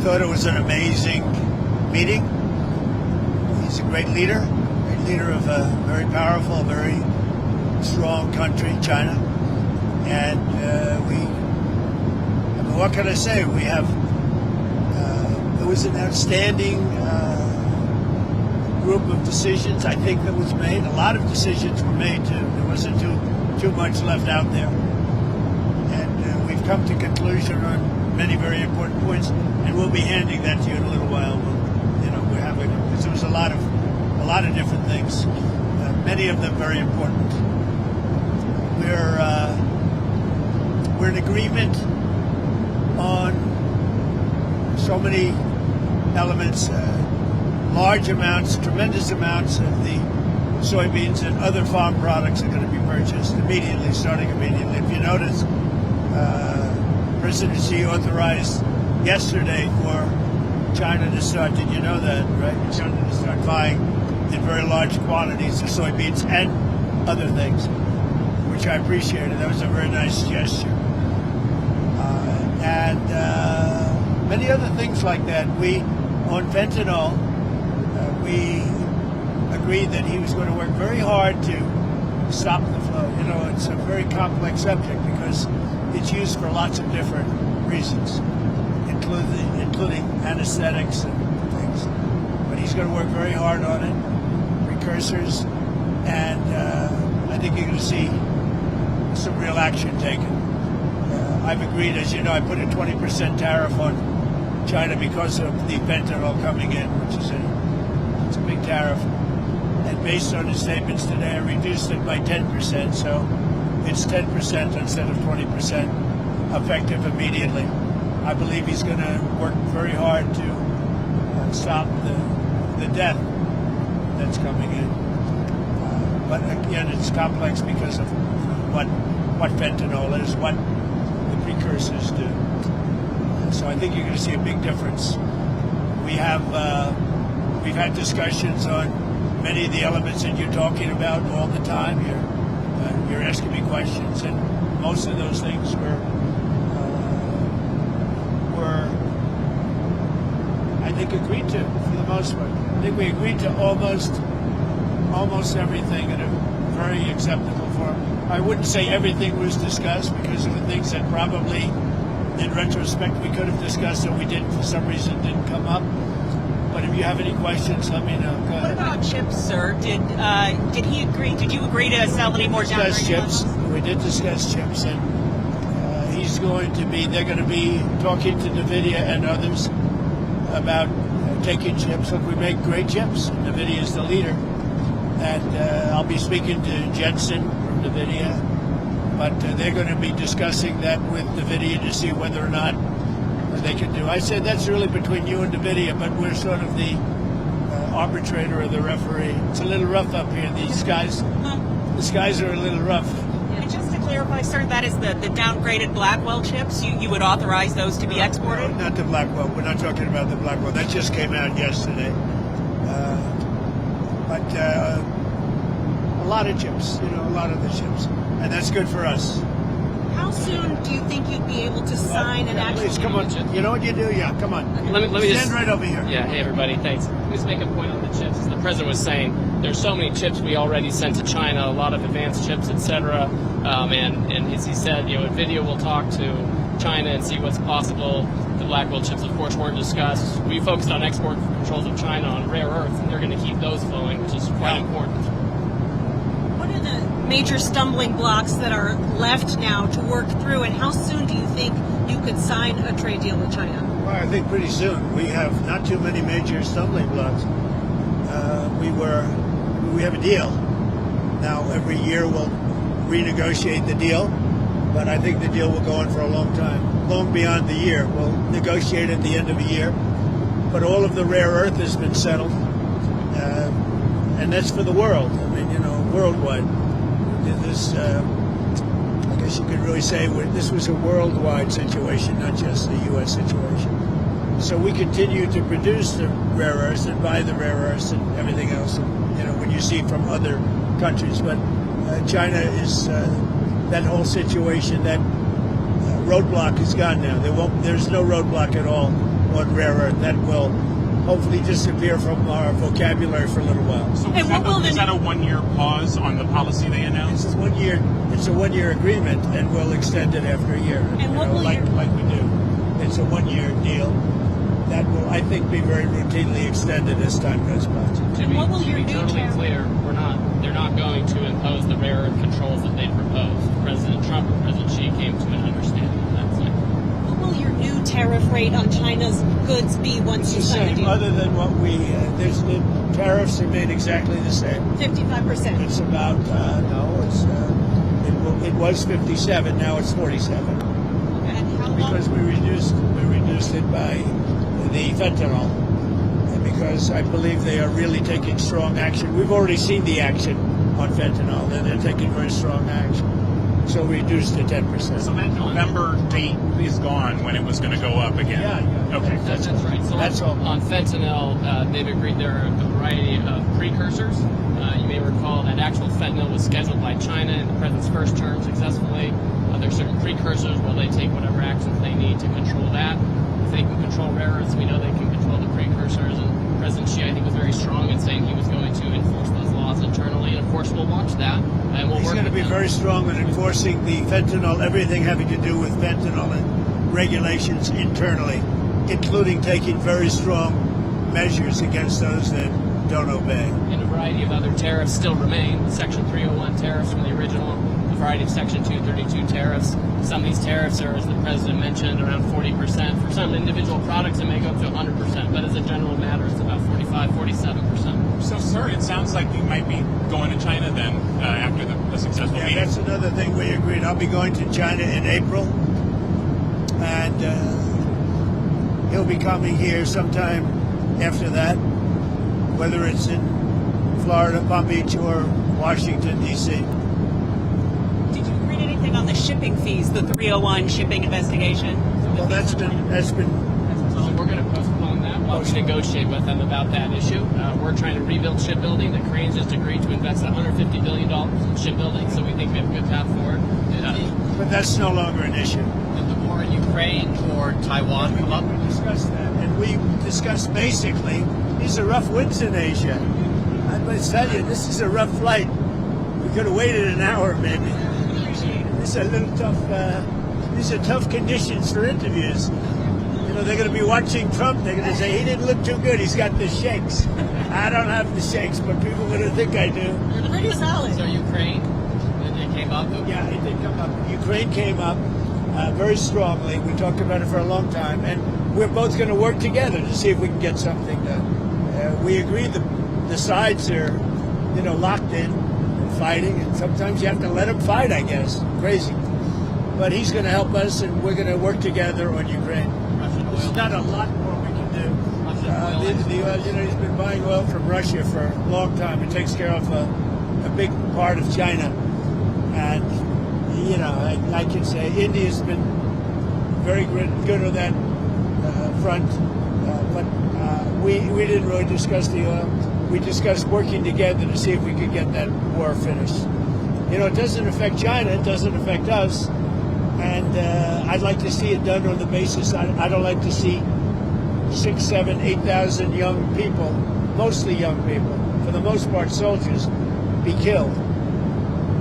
thought it was an amazing meeting. He's a great leader of a very powerful, very strong country, China. And what can I say? We have, it was an outstanding group of decisions, I think, that was made. A lot of decisions were made, too. There wasn't too much left out there. And we've come to conclusion on many very important points, and we'll be handing that to you in a little while. We're having, because there was a lot of different things, many of them very important. We're in agreement on so many elements, large amounts, tremendous amounts of the soybeans and other farm products are going to be purchased immediately, starting immediately. If you notice, President Xi authorized yesterday for China to start, did you know that, right? China to start buying in very large quantities of soybeans and other things, which I appreciated. That was a very nice gesture. And many other things like that. On fentanyl, we agreed that he was going to work very hard to stop the flow. It's a very complex subject because it's used for lots of different reasons, including anesthetics and things. But he's going to work very hard on it, precursors, and I think you're going to see some real action taken. I've agreed, as you know, I put a 20% tariff on China because of the fentanyl coming in, which is it's a big tariff. And based on his statements today, I reduced it by 10%, so it's 10% instead of 20%, effective immediately. I believe he's going to work very hard to stop the death that's coming in. But again, it's complex because of what fentanyl is, what the precursors do. So I think you're going to see a big difference. We've had discussions on many of the elements that you're talking about all the time. You're asking me questions, and most of those things were I think agreed to for the most part. I think we agreed to almost everything in a very acceptable form. I wouldn't say everything was discussed because there were things that probably, in retrospect, we could have discussed and we didn't, for some reason, didn't come up. But if you have any questions, let me know. Go ahead. What about chips, sir? Did he agree? Did you agree to sell any more down chips? We did discuss chips, and they're going to be talking to NVIDIA and others about taking chips. Look, we make great chips. NVIDIA is the leader. And I'll be speaking to Jensen from NVIDIA, but they're going to be discussing that with NVIDIA to see whether or not they can do. I said that's really between you and NVIDIA, but we're sort of the arbitrator or the referee. It's a little rough up here. The skies are a little rough. And just to clarify, sir, that is the downgraded Blackwell chips. You would authorize those to be exported? No, not the Blackwell. We're not talking about the Blackwell. That just came out yesterday. But a lot of chips, a lot of the chips, and that's good for us. How soon do you think you'd be able to sign an actual? Please, come on. You know what you do? Yeah, come on. Let me stand right over here. Yeah, hey everybody, thanks. Let me just make a point on the chips. As the president was saying, there's so many chips we already sent to China, a lot of advanced chips, etc. And as he said, NVIDIA will talk to China and see what's possible. The Blackwell chips, of course, weren't discussed. We focused on export controls of China on rare earths, and they're going to keep those flowing, which is quite important. What are the major stumbling blocks that are left now to work through, and how soon do you think you could sign a trade deal with China? Well, I think pretty soon. We have not too many major stumbling blocks. We have a deal. Now, every year we'll renegotiate the deal, but I think the deal will go on for a long time, long beyond the year. We'll negotiate at the end of the year, but all of the rare earth has been settled, and that's for the world. I mean, worldwide. This, I guess you could really say this was a worldwide situation, not just the U.S. situation. So we continue to produce the rare earths and buy the rare earths and everything else, when you see from other countries. But China is that whole situation, that roadblock is gone now. There's no roadblock at all on rare earth. That will hopefully disappear from our vocabulary for a little while. So And what will is that a 1-year pause on the policy they announced? It's a 1 year agreement, and we'll extend it after a year. And what will like we do. It's a 1 year deal that will, I think, be very routinely extended as time goes by. To what will to your be new totally tariff- clear, they're not going to impose the rare earth controls that they proposed. President Trump and President Xi came to an understanding on that thing. What will your new tariff rate on China's goods be once you It's the sign the same, deal? other than what the tariffs remain exactly the same. 55%. It's about it was 57, now it's 47 And how long? because we reduced it by the fentanyl, and because I believe they are really taking strong action. We've already seen the action on fentanyl, and they're taking very strong action. So we reduced to 10%. So that November date is gone when it was going to go up again. Yeah. Okay. That's right. So That's all. on fentanyl, they've agreed there are a variety of precursors. You may recall that actual fentanyl was scheduled by China in the president's first term successfully. There's certain precursors where they take whatever actions they need to control that. If they can control rare earths, we know they can control the precursors. And President Xi, I think, was very strong in saying he was going to enforce those laws internally. And of course, we'll watch that. And we'll He's work going to with be them. very strong in enforcing the fentanyl, everything having to do with fentanyl and regulations internally, including taking very strong measures against those that don't obey. And a variety of other tariffs still remain. Section 301 tariffs from the original, a variety of Section 232 tariffs. Some of these tariffs are, as the president mentioned, around 40%. For some individual products, it may go up to 100%, but as a general matter, it's about 45, 47%. So, sir, it sounds like you might be going to China then after the successful Yeah, meeting. that's another thing we agreed. I'll be going to China in April, and he'll be coming here sometime after that, whether it's in Florida, Palm Beach, or Washington, D.C. Did you read anything on the shipping fees, the 301 shipping investigation? Well, that's been So we're going to postpone that while we negotiate with them about that issue. We're trying to rebuild shipbuilding. The Cranes just agreed to invest $150 billion in shipbuilding, so we think we have a good path forward. but that's no longer an issue. Did the war in Ukraine or Taiwan come up? We discussed that, and we discussed basically these are rough winds in Asia. I must tell you, this is a rough flight. We could have waited an hour, maybe. This is a little tough. These are tough conditions for interviews. You know, they're going to be watching Trump. They're going to say he didn't look too good. He's got the shakes. I don't have the shakes, but people are going to think I do. You're pretty solid. So Ukraine, it came up. Yeah, it did come up. Ukraine came up very strongly. We talked about it for a long time, and we're both going to work together to see if we can get something done. We agree the sides are, locked in and fighting, and sometimes you have to let them fight, I guess. Crazy. But he's going to help us, and we're going to work together on Ukraine. There's not a lot more we can do. The oil, he's been buying oil from Russia for a long time. It takes care of a big part of China. And, I can say India's been very good on that front. But we didn't really discuss the oil. We discussed working together to see if we could get that war finished. It doesn't affect China. It doesn't affect us. And I'd like to see it done on the basis. I don't like to see 6, 7, 8,000 young people, mostly young people, for the most part soldiers, be killed.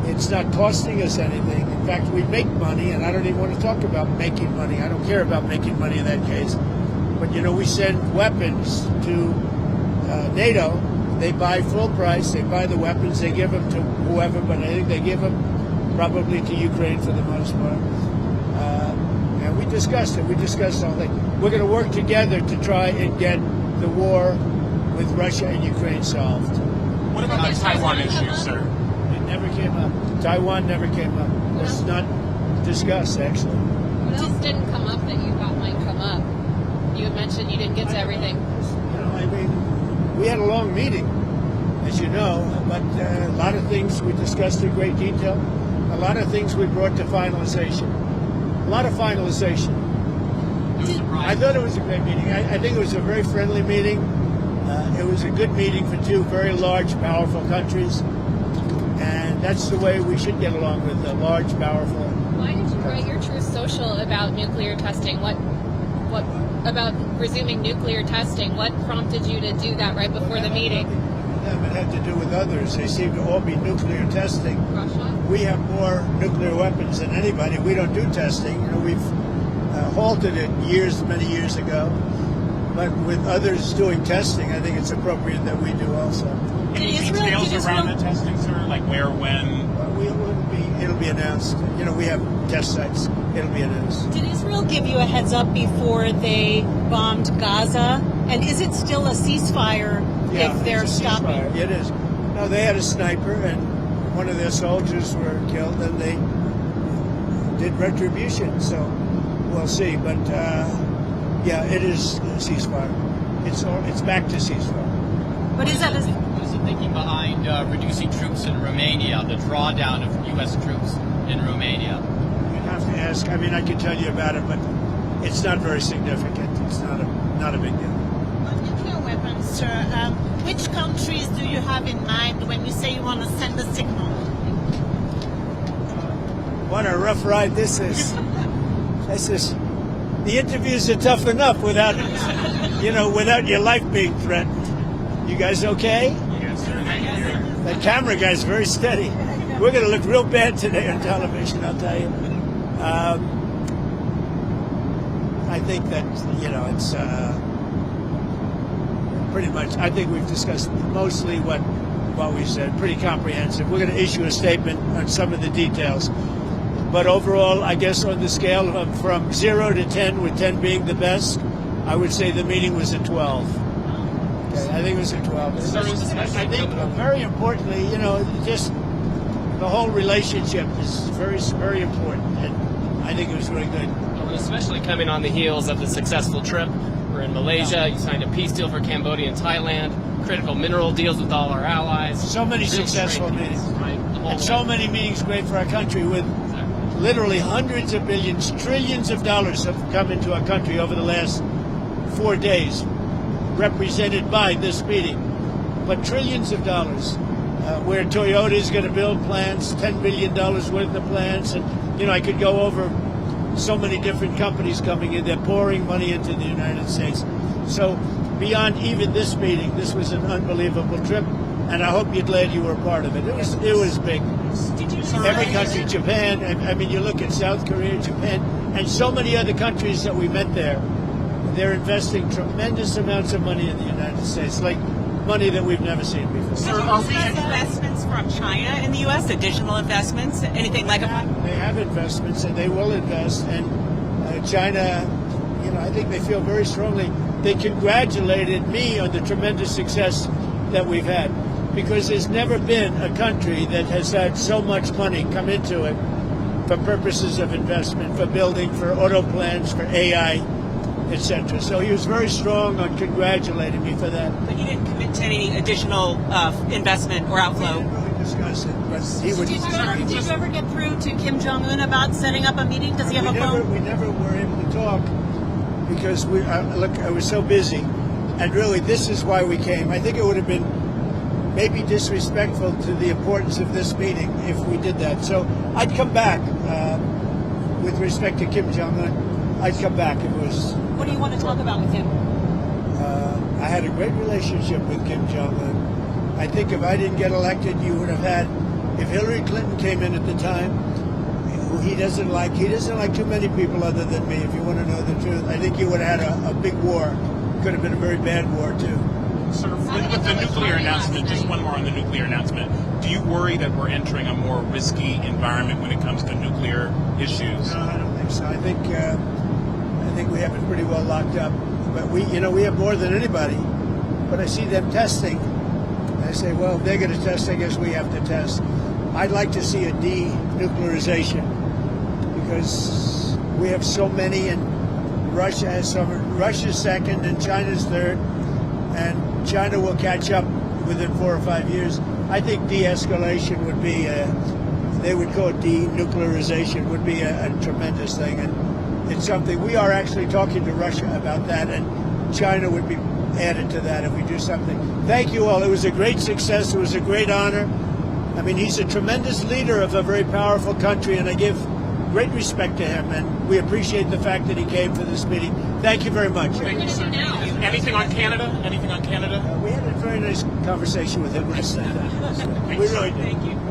It's not costing us anything. In fact, we make money, and I don't even want to talk about making money. I don't care about making money in that case. But, we send weapons to NATO. They buy full price. They buy the weapons. They give them to whoever, but I think they give them probably to Ukraine for the most part. And we discussed it. We discussed all that. We're going to work together to try and get the war with Russia and Ukraine solved. What about the Taiwan issue, sir? It never came up. Taiwan never came up. It was not discussed, actually. What else didn't come up that you thought might come up? You had mentioned you didn't get to everything. We had a long meeting, as you know, but a lot of things we discussed in great detail. A lot of things we brought to finalization. A lot of finalization. I thought it was a great meeting. I think it was a very friendly meeting. It was a good meeting for two very large, powerful countries. And that's the way we should get along with the large, powerful. Why did you write your Truth Social about nuclear testing? What What about resuming nuclear testing? What prompted you to do that right before the meeting? It had to do with others. They seem to all be nuclear testing. Russia? We have more nuclear weapons than anybody. We don't do testing. We've halted it many years ago. But with others doing testing, I think it's appropriate that we do also. Any Israel- details did Israel- around that testing, sir? Like where, when? It'll be announced. We have test sites. It'll be announced. Did Israel give you a heads up before they bombed Gaza? And is it still a ceasefire if they're it's a stopping? ceasefire. It is. No, they had a sniper, and one of their soldiers were killed, and they did retribution. So we'll see. But it is a ceasefire. It's back to ceasefire. But is that a, What is the thinking behind reducing troops in Romania, the drawdown of U.S. troops in Romania? You'd have to ask. I mean, I can tell you about it, but it's not very significant. It's not a big deal. On nuclear weapons, sir, which countries do you have in mind when you say you want to send a signal? What a rough ride this is. The interviews are tough enough without your life being threatened. You guys okay? Yes, sir. Thank you. That camera guy's very steady. We're going to look real bad today on television, I'll tell you. I think that, it's pretty much, I think we've discussed mostly what we said, pretty comprehensive. We're going to issue a statement on some of the details. But overall, I guess on the scale of from 0 to 10, with 10 being the best, I would say the meeting was a 12. Okay, I think it was a 12. I think very importantly, just the whole relationship is very, very important. And I think it was really good. Especially coming on the heels of the successful trip. We're in Malaysia. You signed a peace deal for Cambodia and Thailand. Critical mineral deals with all our allies. So many Real successful strength, meetings. right? The whole And so way. many meetings great for our country with literally hundreds of billions, trillions of dollars have come into our country over the last 4 days, represented by this meeting. But trillions of dollars, where Toyota is going to build plants, $10 billion worth of plants. And, I could go over so many different companies coming in. They're pouring money into the United States. So beyond even this meeting, this was an unbelievable trip. And I hope you're glad you were a part of it. It was big. Did you Every country, Japan, I mean, you look at South Korea, Japan, and so many other countries that we met there, they're investing tremendous amounts of money in the United States, like money that we've never seen before. Sir, are we investments from China in the U.S., additional investments, anything like that? They have investments, and they will invest. And China, I think they feel very strongly. They congratulated me on the tremendous success that we've had, because there's never been a country that has had so much money come into it for purposes of investment, for building, for auto plants, for AI, etc. So he was very strong on congratulating me for that. But you didn't commit to any additional investment or We outflow. didn't really discuss it, but he would. did you ever get through to Kim Jong-un about setting up a meeting? Does he have a phone? We never were able to talk because I was so busy. And really, this is why we came. I think it would have been maybe disrespectful to the importance of this meeting if we did that. So I'd come back with respect to Kim Jong-un. I'd come back. It was. What do you want to talk about with him? I had a great relationship with Kim Jong-un. I think if I didn't get elected, you would have had. If Hillary Clinton came in at the time, who he doesn't like too many people other than me. If you want to know the truth, I think you would have had a big war. Could have been a very bad war too. Sir, with the nuclear announcement, just one more on the nuclear announcement. Do you worry that we're entering a more risky environment when it comes to nuclear issues? No, I don't think so. I think we have it pretty well locked up. But we have more than anybody. But I see them testing. I say, well, if they're going to test, I guess we have to test. I'd like to see a denuclearization because we have so many, and Russia has some. Russia's second, and China's third, and China will catch up within 4 or 5 years. I think de-escalation would be, they would call it denuclearization, would be a tremendous thing. And it's something, we are actually talking to Russia about that, and China would be added to that if we do something. Thank you all. It was a great success. It was a great honor. I mean, he's a tremendous leader of a very powerful country, and I give great respect to him, and we appreciate the fact that he came for this meeting. Thank you very much. Thank you, sir. Anything on Canada? Anything on Canada? We had a very nice conversation with him last night. We really did. Thank you.